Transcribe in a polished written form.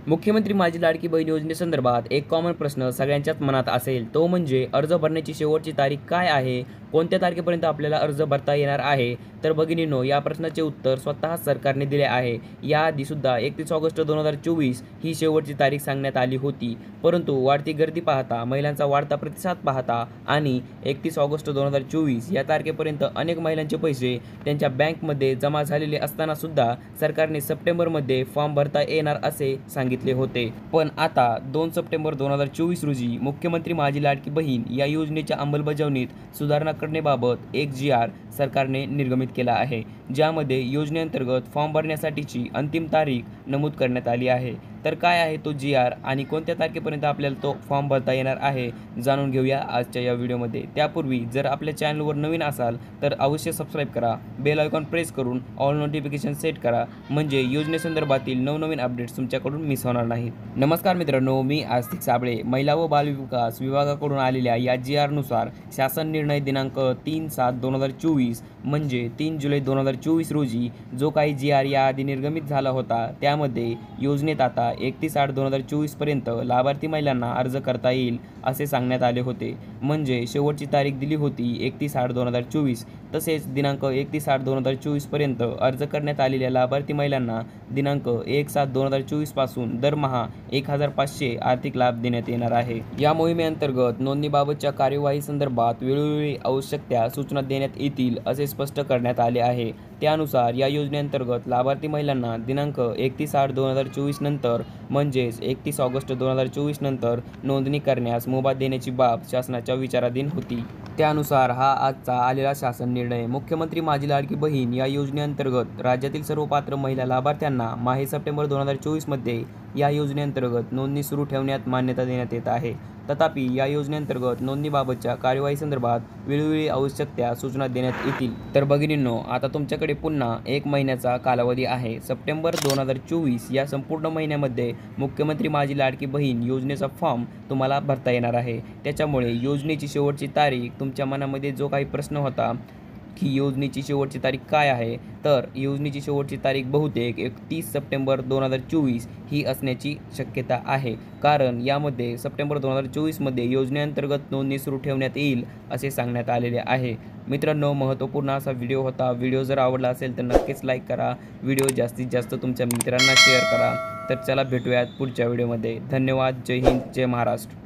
मुख्यमंत्री माझी लाडकी बहीण योजनेसंदर्भात एक कॉमन प्रश्न सगळ्यांच्याच मनात असेल, तो म्हणजे अर्ज भरण्याची शेवटची तारीख काय आहे? कोणत्या तारखेपर्यंत आपल्याला अर्ज भरता येणार आहे? तर भगिनींनो, या प्रश्नाचे उत्तर स्वतः सरकारने दिले आहे. याआधीसुद्धा 31 ऑगस्ट 2024 ही शेवटची तारीख सांगण्यात आली होती. परंतु वाढती गर्दी पाहता, महिलांचा वाढता प्रतिसाद पाहता आणि 31 ऑगस्ट 2024 या तारखेपर्यंत अनेक महिलांचे पैसे त्यांच्या बँकमध्ये जमा झालेले असतानासुद्धा सरकारने सप्टेंबरमध्ये फॉर्म भरता येणार असे सांगितले होते. पण आता 2 सप्टेंबर 2024 रोजी मुख्यमंत्री माझी लाडकी बहीण या योजनेच्या अंमलबजावणीत सुधारणा करण्याबाबत एक जी.आर. सरकारने निर्गमित केला आहे, ज्यामध्ये योजनेअंतर्गत फॉर्म भरण्यासाठीची अंतिम तारीख नमूद करण्यात आली आहे. तर काय आहे तो जी.आर. आणि कोणत्या तारखेपर्यंत आपल्याला तो फॉर्म भरता येणार आहे, जाणून घेऊया आजच्या या व्हिडिओमध्ये. त्यापूर्वी जर आपल्या चॅनलवर नवीन असाल तर अवश्य सबस्क्राईब करा, बेल आयकॉन प्रेस करून ऑल नोटिफिकेशन सेट करा, म्हणजे योजनेसंदर्भातील नवनवीन अपडेट्स तुमच्याकडून मिस होणार नाहीत. नमस्कार मित्रांनो, मी आस्तिक साबळे. महिला व बालविकास विभागाकडून आलेल्या या जी.आर.नुसार शासन निर्णय दिनांक 3/7/2024 म्हणजे 3 जुलै 2024 रोजी जो काही जी.आर. याआधी निर्गमित झाला होता, त्यामध्ये योजनेत आता 31/8/2024 पर्यंत लाभार्थी महिलांना अर्ज करता येईल असे सांगण्यात आले होते. म्हणजे शेवटची तारीख दिली होती 31/8/2024. तसेच दिनांक 31/8/2024 पर्यंत अर्ज करण्यात आलेल्या लाभार्थी महिलांना दिनांक 1/7/2024 पासून दरमहा 1,500 आर्थिक लाभ देण्यात येणार आहे. या मोहिमेअंतर्गत नोंदणीबाबतच्या कार्यवाही संदर्भात वेळोवेळी आवश्यक त्या सूचना देण्यात येतील असे स्पष्ट करण्यात आले आहे. त्यानुसार या योजनेअंतर्गत लाभार्थी महिलांना दिनांक 31/8/2024 नंतर म्हणजेच 31 ऑगस्ट 2024 नंतर नोंदणी करण्यास मुभा देण्याची बाब शासनाच्या विचाराधीन होती. त्यानुसार हा आजचा आलेला शासन निर्णय. मुख्यमंत्री माझी लाडकी बहीण या योजनेअंतर्गत राज्यातील सर्व पात्र महिला लाभार्थ्यांना माहे सप्टेंबर 2024 मध्ये या योजनेअंतर्गत नोंदणी सुरू ठेवण्यात मान्यता देण्यात येत आहे. तथापि या योजनेअंतर्गत नोंदणीबाबतच्या कार्यवाही संदर्भात वेळोवेळी आवश्यक त्या सूचना देण्यात येतील. तर भगिनींनो, आता तुमच्याकडे पुन्हा 1 महिन्याचा कालावधी आहे. सप्टेंबर 2024 या संपूर्ण महिन्यामध्ये मुख्यमंत्री माझी लाडकी बहीण योजनेचा फॉर्म तुम्हाला भरता येणार आहे. त्याच्यामुळे योजनेची शेवटची तारीख, तुमच्या मनामध्ये जो काही प्रश्न होता की योजनेची शेवटची तारीख काय आहे, तर योजनेची शेवटची तारीख बहुतेक 31 सप्टेंबर 2024 ही असण्याची शक्यता आहे. कारण यामध्ये सप्टेंबर 2024 मध्ये योजनेअंतर्गत नोंदणी सुरू ठेवण्यात येईल असे सांगण्यात आलेले आहे. मित्रांनो, महत्त्वपूर्ण असा व्हिडिओ होता. व्हिडिओ जर आवडला असेल तर नक्कीच लाईक करा. व्हिडिओ जास्तीत जास्त तुमच्या मित्रांना शेअर करा. तर चला भेटूयात पुढच्या व्हिडिओमध्ये. धन्यवाद. जय हिंद, जय महाराष्ट्र.